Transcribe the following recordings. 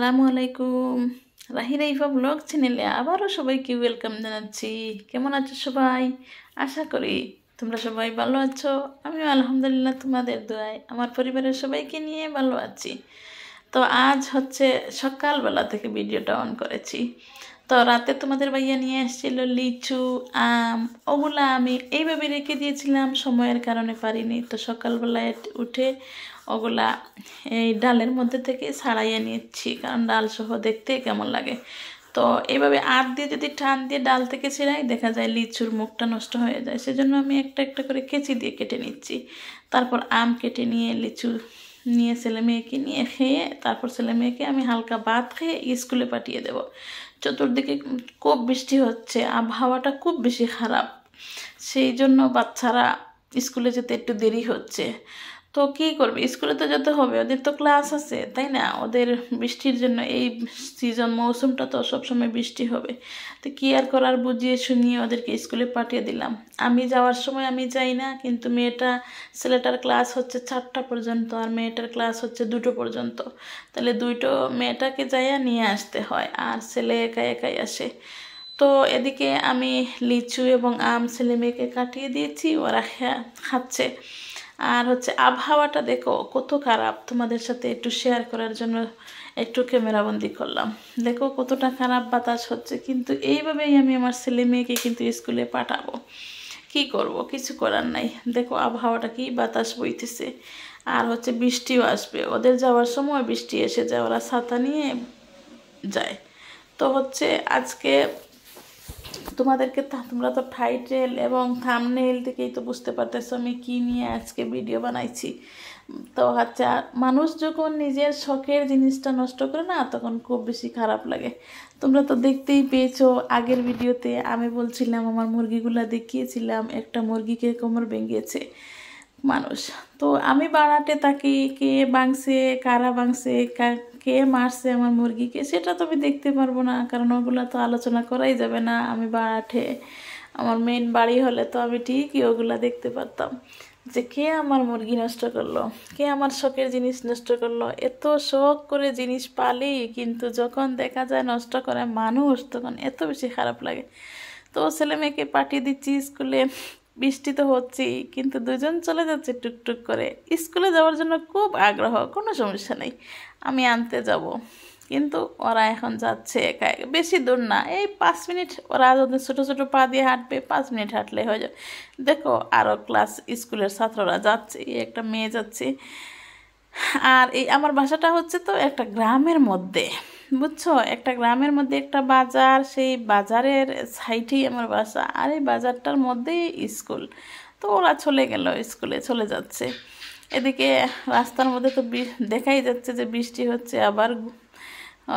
আসসালামু আলাইকুম। রাহি রাইফা ব্লগ চ্যানেলে আবারও সবাইকে ওয়েলকাম জানাচ্ছি। কেমন আছো সবাই? আশা করি তোমরা সবাই ভালো আছো। আমিও আলহামদুলিল্লাহ তোমাদের দোয়ায় আমার পরিবারের সবাইকে নিয়ে ভালো আছি। তো আজ হচ্ছে সকালবেলা থেকে ভিডিওটা অন করেছি। তো রাতে তোমাদের ভাইয়া নিয়ে এসেছিল লিচু, আম, ওগুলা আমি এইভাবে রেখে দিয়েছিলাম, সময়ের কারণে পারিনি। তো সকালবেলায় উঠে ওগুলা এই ডালের মধ্যে থেকে ছাড়াইয়ে নিচ্ছি, কারণ ডাল সহ দেখতে কেমন লাগে। তো এইভাবে হাত দিয়ে যদি টান দিয়ে ডাল থেকে ছিঁড়াই, দেখা যায় লিচুর মুখটা নষ্ট হয়ে যায়। সেজন্য আমি একটা একটা করে কেচি দিয়ে কেটে নিচ্ছি। তারপর আম কেটে নিয়ে লিচু নিয়ে ছেলে মেয়েকে নিয়ে খেয়ে, তারপর ছেলে মেয়েকে আমি হালকা ভাত খেয়ে স্কুলে পাঠিয়ে দেব। চতুর্দিকে খুব বৃষ্টি হচ্ছে, আবহাওয়াটা খুব বেশি খারাপ, সেই জন্য বাচ্চারা স্কুলে যেতে একটু দেরি হচ্ছে। তো কী করবে, স্কুলে তো যেতে হবে, ওদের তো ক্লাস আছে, তাই না? ওদের বৃষ্টির জন্য এই সিজন মৌসুমটা তো সবসময় বৃষ্টি হবে। তো কী আর করার, বুঝিয়ে শুনিয়ে ওদেরকে স্কুলে পাঠিয়ে দিলাম। আমি যাওয়ার সময় আমি যাই না, কিন্তু ছেলেটার ক্লাস হচ্ছে 4টা পর্যন্ত আর মেয়েটার ক্লাস হচ্ছে 2টো পর্যন্ত। তাহলে মেয়েটাকে যাইয়া নিয়ে আসতে হয়, আর ছেলে একাই একাই আসে। তো এদিকে আমি লিচু এবং আম ছেলে মেয়েকে কাটিয়ে দিয়েছি, ওরা খাচ্ছে। আর হচ্ছে আবহাওয়াটা দেখো কত খারাপ, তোমাদের সাথে একটু শেয়ার করার জন্য একটু ক্যামেরাবন্দি করলাম। দেখো কতটা খারাপ বাতাস হচ্ছে, কিন্তু এইভাবেই আমি আমার ছেলে মেয়েকে কিন্তু স্কুলে পাঠাবো। কি করব, কিছু করার নাই। দেখো আবহাওয়াটা কি, বাতাস বইতেছে, আর হচ্ছে বৃষ্টিও আসবে। ওদের যাওয়ার সময় বৃষ্টি এসে যায়, ওরা ছাতা নিয়ে যায়। তো হচ্ছে আজকে তোমাদেরকে তোমরা তো টাইটেল এবং থাম্বনেইল থেকেই তো বুঝতে পারতেছো আমি কি নিয়ে আজকে ভিডিও বানাইছি। তো হচ্ছে মানুষ যখন নিজের শখের জিনিসটা নষ্ট করে না, তখন খুব বেশি খারাপ লাগে। তোমরা তো দেখতেই পেয়েছো আগের ভিডিওতে আমি বলছিলাম, আমার মুরগিগুলা দেখিয়েছিলাম, একটা মুরগিকে কোমর ভেঙেছে মানুষ। তো আমি বাড়াতে থাকি, কে ভাঙছে, কারা ভাঙছে, কে মারছে আমার মুরগিকে, সেটা তো আমি দেখতে পারবো না, কারণ ওগুলো তো আলোচনা করাই যাবে না। আমি বাড়াতে, আমার মেন বাড়ি হলে তো আমি ঠিকই ওগুলা দেখতে পারতাম, যে কে আমার মুরগি নষ্ট করলো, কে আমার শখের জিনিস নষ্ট করলো। এত শখ করে জিনিস পালি, কিন্তু যখন দেখা যায় নষ্ট করে মানুষ, তখন এত বেশি খারাপ লাগে। তো ছেলে মেয়েকে পাঠিয়ে দিচ্ছি স্কুলে। বৃষ্টি তো হচ্ছেই, কিন্তু দুজন চলে যাচ্ছে টুকটুক করে। স্কুলে যাওয়ার জন্য খুব আগ্রহ, কোনো সমস্যা নেই, আমি আনতে যাব। কিন্তু ওরা এখন যাচ্ছে একা একা, বেশি দূর না, এই 5 মিনিট। ওরা ওদের ছোটো ছোটো পা দিয়ে হাঁটবে, 5 মিনিট হাঁটলে হয়ে যাবে। দেখো আরও স্কুলের ছাত্ররা যাচ্ছে, একটা মেয়ে যাচ্ছে। আর এই আমার বাসাটা হচ্ছে তো একটা গ্রামের মধ্যে, বুঝছো, একটা গ্রামের মধ্যে একটা বাজার, সেই বাজারের সাইডেই আমার বাসা, আর এই বাজারটার মধ্যেই স্কুল। তো ওরা চলে গেল, স্কুলে চলে যাচ্ছে। এদিকে রাস্তার মধ্যে তো দেখাই যাচ্ছে যে বৃষ্টি হচ্ছে। আবার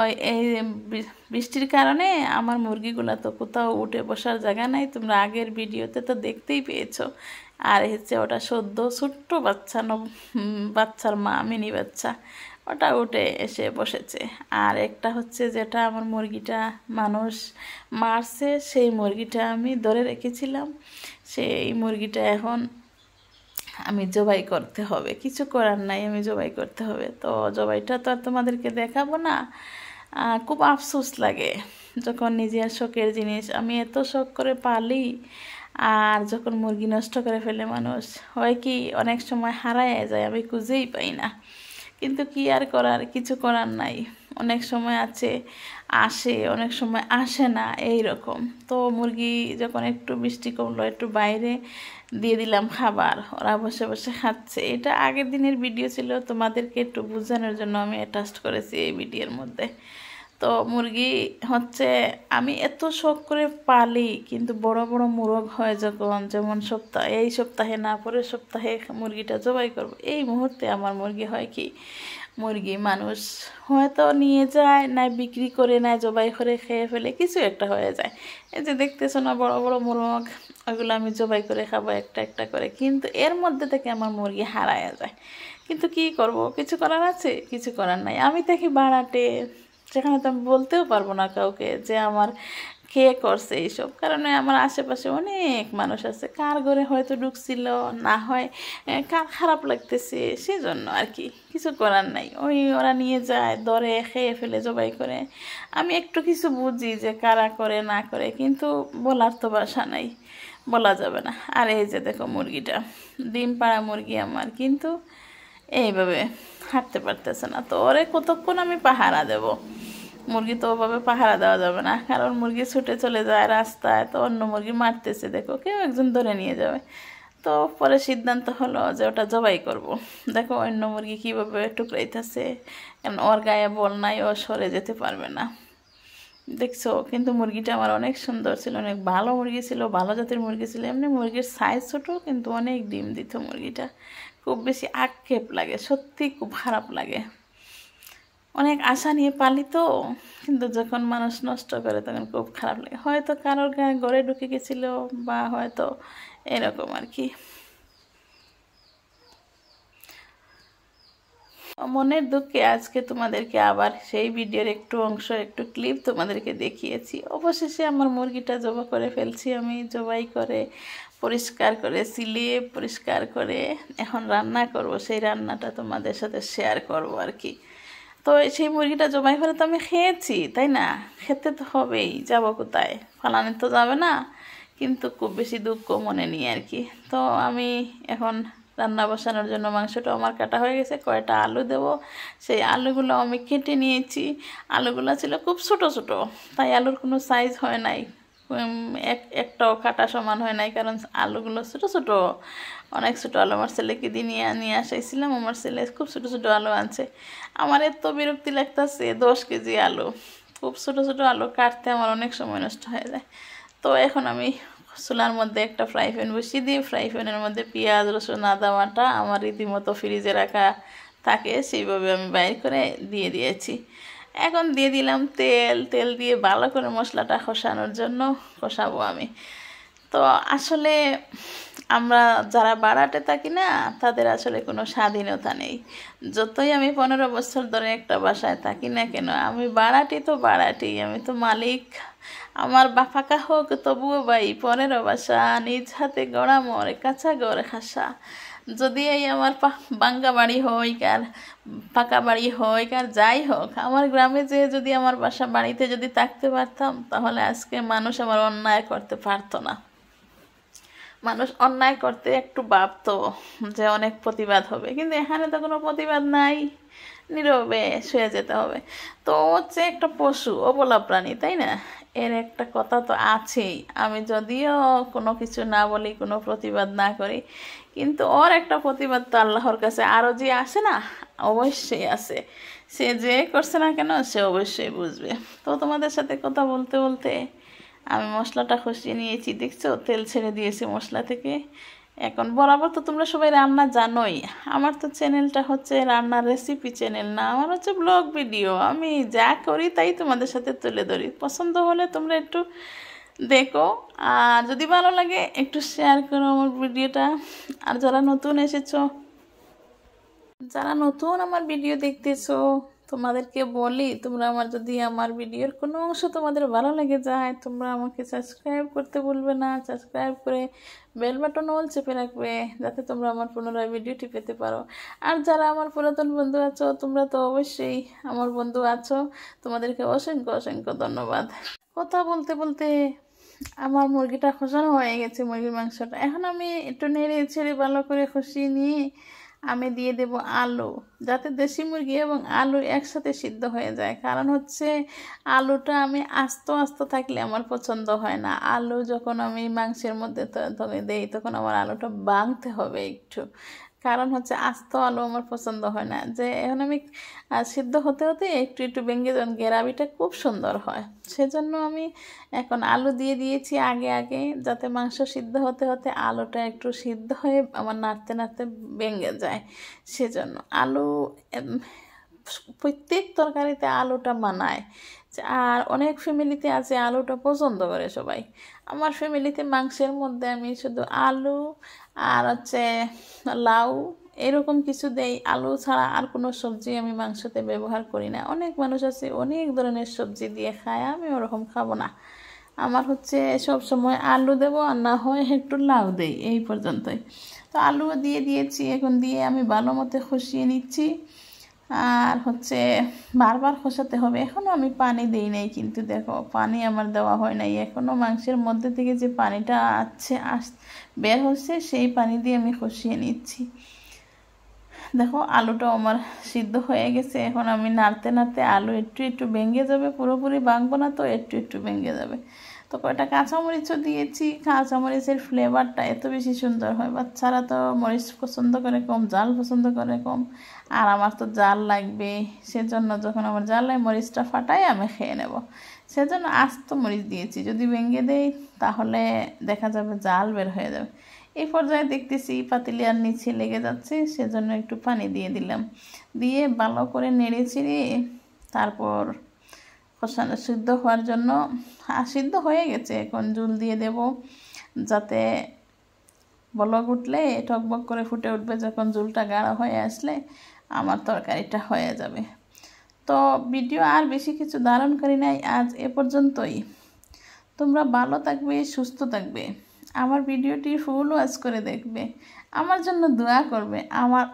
ওই এই বৃষ্টির কারণে আমার মুরগিগুলো তো কোথাও উঠে বসার জায়গা নাই, তোমরা আগের ভিডিওতে তো দেখতেই পেয়েছো। আর হচ্ছে ওটা সদ্য ছোট্ট বাচ্চা, বাচ্চার মা, মিনি বাচ্চা, ওটা উঠে এসে বসেছে। আর একটা হচ্ছে যেটা আমার মুরগিটা মানুষ মারছে, সেই মুরগিটা আমি ধরে রেখেছিলাম, সেই মুরগিটা এখন আমি জবাই করতে হবে, কিছু করার নাই, আমি জবাই করতে হবে। তো জবাইটা তো আর তোমাদেরকে দেখাবো না। খুব আফসোস লাগে যখন নিজের শখের জিনিস আমি এত শখ করে পালি, আর যখন মুরগি নষ্ট করে ফেলে মানুষ, হয় কি অনেক সময় হারায় যায়, আমি খুঁজেই পাই না। কিন্তু কি আর করার, কিছু করার নাই। অনেক সময় আসে, অনেক সময় আসে না, এই রকম। তো মুরগি যখন একটু বৃষ্টি কমলো, একটু বাইরে দিয়ে দিলাম খাবার, ওরা বসে বসে খাচ্ছে। এটা আগের দিনের ভিডিও ছিল, তোমাদেরকে একটু বোঝানোর জন্য আমি অ্যাটাচ করেছি এই ভিডিওর মধ্যে। তো মুরগি হচ্ছে আমি এত শখ করে পালি, কিন্তু বড় বড় মোরগ হয় যখন, যেমন এই সপ্তাহে না, পরের সপ্তাহে মুরগিটা জবাই করব, এই মুহূর্তে আমার মুরগি হয় কি, মুরগি মানুষ হয়তো নিয়ে যায়, না বিক্রি করে, না জবাই করে খেয়ে ফেলে, কিছু একটা হয়ে যায়। এই যে দেখতেছো না বড় বড় মোরগ, ওগুলো আমি জবাই করে খাবো একটা একটা করে, কিন্তু এর মধ্যে থেকে আমার মুরগি হারায় যায়। কিন্তু কি করব, কিছু করার আছে, কিছু করার নাই। আমি দেখি বাড়াতে, সেখানে তো আমি বলতেও পারবো না কাউকে যে আমার কে করছে এইসব, কারণ আমার আশেপাশে অনেক মানুষ আছে, কার ঘরে হয়তো ঢুকছিল, না হয় কার খারাপ লাগতেছে, সেজন্য আর কি, কিছু করার নাই। ওই ওরা নিয়ে যায়, ধরে খেয়ে ফেলে, জবাই করে। আমি একটু কিছু বুঝি যে কারা করে না করে, কিন্তু বলার তো ভাষা নাই, বলা যাবে না। আর এই যে দেখো মুরগিটা, ডিম পাড়া মুরগি আমার, কিন্তু এইভাবে হাঁটতে পারতেছে না। তো ওরে কতক্ষণ আমি পাহারা দেব? মুরগি তো ওভাবে পাহারা দেওয়া যাবে না, কারণ মুরগি ছুটে চলে যায় রাস্তায়, তো অন্য মুরগি মারতেছে, দেখো কেউ একজন ধরে নিয়ে যাবে। তো পরে সিদ্ধান্ত হলো যে ওটা জবাই করব। দেখো অন্য মুরগি কীভাবে টুকরাইতেছে, কারণ ওর গায়ে বল নাই, ও সরে যেতে পারবে না। দেখছো, কিন্তু মুরগিটা আমার অনেক সুন্দর ছিল, অনেক ভালো মুরগি ছিল, ভালো জাতের মুরগি ছিল। এমনি মুরগির সাইজ ছোটো, কিন্তু অনেক ডিম দিত মুরগিটা। খুব বেশি আক্ষেপ লাগে, সত্যি খুব খারাপ লাগে। অনেক আশা নিয়ে পালি তো, কিন্তু যখন মানুষ নষ্ট করে তখন খুব খারাপ লাগে। হয়তো কারোর ঘরে ঢুকে গেছিলো, বা হয়তো এরকম আর কি। মনের দুঃখে আজকে তোমাদেরকে আবার সেই ভিডিওর একটু অংশ, একটু ক্লিপ তোমাদেরকে দেখিয়েছি। অবশেষে আমার মুরগিটা জবাই করে ফেলছি আমি, জবাই করে পরিষ্কার করে সিলিয়ে পরিষ্কার করে এখন রান্না করব। সেই রান্নাটা তোমাদের সাথে শেয়ার করব আর কি। তো সেই মুরগিটা জবাই করে তো আমি খেয়েছি, তাই না? খেতে তো হবেই, যাব কোথায়, ফালানো তো যাবে না। কিন্তু খুব বেশি দুঃখ মনে নিয়ে আর কি। তো আমি এখন রান্না বসানোর জন্য মাংসটা আমার কাটা হয়ে গেছে, কয়টা আলু দেব, সেই আলুগুলো আমি কেটে নিয়েছি। আলুগুলো ছিল খুব ছোট ছোট, তাই আলুর কোনো সাইজ হয় নাই, একটাও কাটা সমান হয় নাই, কারণ আলুগুলো ছোট ছোট, অনেক ছোটো আলু। আমার ছেলেকে দিয়ে নিয়ে আসাইছিলাম, আমার ছেলে খুব ছোটো ছোটো আলু আনছে। আমার এত বিরক্তি লাগতেছে, 10 কেজি আলু, খুব ছোটো ছোটো আলু কাটতে আমার অনেক সময় নষ্ট হয়ে যায়। তো এখন আমি চুলার মধ্যে একটা ফ্রাই প্যান বসিয়ে দিই, ফ্রাই প্যানের মধ্যে পেঁয়াজ, রসুন, আদা বাটা আমার রীতিমতো ফ্রিজে রাখা থাকে, সেইভাবে আমি বাইর করে দিয়ে দিয়েছি। এখন দিয়ে দিলাম তেল, তেল দিয়ে ভালো করে মশলাটা কষানোর জন্য কষাবো আমি। তো আসলে আমরা যারা ভাড়াটে থাকি না, তাদের আসলে কোনো স্বাধীনতা নেই। যতই আমি 15 বছর ধরে একটা বাসায় থাকি না কেন, আমি ভাড়াটি তো ভাড়াটি, আমি তো মালিক। আমার ফাঁকা হোক তবুও ভাই পরের বাসা, নিজ হাতে গড়া মোর কাঁচা গড় খাসা। যদি এই আমার বাঙ্গা বাড়ি হোক আর পাকা বাড়ি হোক আর যাই হোক, আমার গ্রামে যে যদি আমার বাসা বাড়িতে যদি থাকতে পারতাম, তাহলে আজকে মানুষ আমার অন্যায় করতে পারতো না। মানুষ অন্যায় করতে একটু ভাবতো যে অনেক প্রতিবাদ হবে, কিন্তু এখানে তো কোনো প্রতিবাদ নাই, নীরবে শুয়ে যেতে হবে। তো হচ্ছে একটা পশু, অবলা প্রাণী, তাই না? এর একটা কথা তো আছেই। আমি যদিও কোনো কিছু না বলি, কোনো প্রতিবাদ না করি, কিন্তু ওর একটা প্রতিবাদ তো আল্লাহর কাছে আরও যে আসে না, অবশ্যই আছে। সে যে করছে না কেন, সে অবশ্যই বুঝবে। তো তোমাদের সাথে কথা বলতে বলতে আমি মশলাটা কষিয়ে নিয়েছি, দেখছো তেল ছেড়ে দিয়েছি মশলা থেকে। এখন বরাবর তো তোমরা সবাই রান্না জানোই, আমার তো চ্যানেলটা হচ্ছে রান্নার রেসিপি চ্যানেল না, আমার হচ্ছে ব্লগ ভিডিও। আমি যা করি তাই তোমাদের সাথে তুলে ধরি। পছন্দ হলে তোমরা একটু দেখো, আর যদি ভালো লাগে একটু শেয়ার করো আমার ভিডিওটা। আর যারা নতুন আমার ভিডিও দেখতেছো, তোমাদেরকে বলি, তোমরা আমার যদি আমার ভিডিওর কোনো অংশ তোমাদের ভালো লেগে যায়, তোমরা আমাকে সাবস্ক্রাইব করতে ভুলবে না। সাবস্ক্রাইব করে বেল বাটন অল চেপে রাখবে, যাতে তোমরা আমার পুনরায় ভিডিওটি পেতে পারো। আর যারা আমার পুরাতন বন্ধু আছো, তোমরা তো অবশ্যই আমার বন্ধু আছো, তোমাদেরকে অসংখ্য অসংখ্য ধন্যবাদ। কথা বলতে বলতে আমার মুরগিটা কষানো হয়ে গেছে, মুরগির মাংসটা। এখন আমি একটু নেড়ে ছেড়ে ভালো করে কষিয়ে নিয়ে আমি দিয়ে দেব আলু, যাতে দেশি মুরগি এবং আলু একসাথে সিদ্ধ হয়ে যায়। কারণ হচ্ছে আলুটা আমি আস্ত আস্ত থাকলে আমার পছন্দ হয় না। আলু যখন আমি মাংসের মধ্যে দেই, তখন আমার আলুটা ভাঙতে হবে একটু। কারণ হচ্ছে আস্ত আলু আমার পছন্দ হয় না। যে এখন আমি সিদ্ধ হতে হতে একটু একটু ভেঙে যখন গ্রেভিটা খুব সুন্দর হয়, সেজন্য আমি এখন আলু দিয়ে দিয়েছি আগে আগে, যাতে মাংস সিদ্ধ হতে হতে আলুটা একটু সিদ্ধ হয়ে আমার নাড়তে নাড়তে ভেঙে যায়। সেজন্য আলু প্রত্যেক তরকারিতে আলুটা মানায়। আর অনেক ফ্যামিলিতে আছে আলুটা পছন্দ করে সবাই। আমার ফ্যামিলিতে মাংসের মধ্যে আমি শুধু আলু আর হচ্ছে লাউ এরকম কিছু দেই, আলু ছাড়া আর কোনো সবজি আমি মাংসতে ব্যবহার করি না। অনেক মানুষ আছে অনেক ধরনের সবজি দিয়ে খায়, আমি ওরকম খাবো না। আমার হচ্ছে সব সময় আলু দেবো আর না হয় একটু লাউ দেই, এই পর্যন্তই। তো আলুও দিয়ে দিয়েছি, এখন দিয়ে আমি ভালো মতো কষিয়ে নিচ্ছি। আর হচ্ছে বারবার কষাতে হবে। এখনও আমি পানি দিই নাই, কিন্তু দেখো পানি আমার দেওয়া হয় নাই এখনও। মাংসের মধ্যে থেকে যে পানিটা বের হচ্ছে সেই পানি দিয়ে আমি কষিয়ে নিচ্ছি। দেখো আলুটাও আমার সিদ্ধ হয়ে গেছে। এখন আমি নাড়তে নাড়তে আলু একটু একটু ভেঙে যাবে, পুরোপুরি ভাঙবো না, তো একটু একটু ভেঙে যাবে। তো কয়টা কাঁচামরিচও দিয়েছি। কাঁচামরিচের ফ্লেভারটা এত বেশি সুন্দর হয়। বাচ্চারা তো মরিচ পছন্দ করে কম, জাল পছন্দ করে কম, আর আমার তো জাল লাগবে। সেজন্য যখন আমার জাল লাগে মরিচটা ফাটাই আমি খেয়ে নেব। সেজন্য আস্ত মরিচ দিয়েছি। যদি ভেঙে দেই তাহলে দেখা যাবে জাল বের হয়ে যাবে। এই পর্যায়ে দেখতেছি পাতিলিয়ার নিচে লেগে যাচ্ছে, সেজন্য একটু পানি দিয়ে দিলাম। দিয়ে ভালো করে নেড়ে চেড়ে তারপর কষানো সিদ্ধ হওয়ার জন্য, সিদ্ধ হয়ে গেছে, এখন জল দিয়ে দেব, যাতে বলক উঠলে টকবক করে ফুটে উঠবে। যখন জলটা গাঢ় হয়ে আসলে আমার তরকারিটা হয়ে যাবে। তো ভিডিও আর বেশি কিছু ধারণ করি নাই, আজ এ পর্যন্তই। তোমরা ভালো থাকবে, সুস্থ থাকবে, আমার ভিডিওটি ফুল ওয়াচ করে দেখবে, আমার জন্য দোয়া করবে, আমার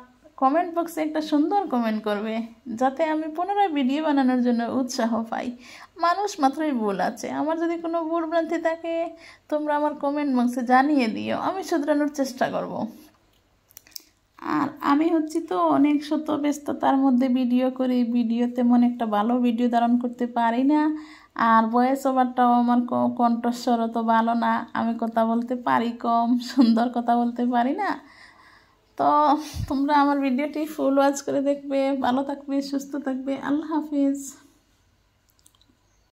কমেন্ট বক্সে একটা সুন্দর কমেন্ট করবে, যাতে আমি পুনরায় ভিডিও বানানোর জন্য উৎসাহ পাই। মানুষ মাত্রই ভুল আছে, আমার যদি কোনো ভুল ভ্রান্তি থাকে তোমরা আমার কমেন্ট বক্সে জানিয়ে দিও, আমি শুধরানোর চেষ্টা করব। আর আমি হচ্ছি তো অনেক শত ব্যস্ততার মধ্যে ভিডিও করি, ভিডিও তেমন একটা ভালো ভিডিও ধারণ করতে পারি না। আর ভয়েস ওভারটাও আমার কণ্ঠস্বর তো ভালো না, আমি কথা বলতে পারি কম, সুন্দর কথা বলতে পারি না। তো তোমরা আমার ভিডিওটি ফুল ওয়াচ করে দেখবে, ভালো থাকবে, সুস্থ থাকবে। আল্লাহ হাফিজ।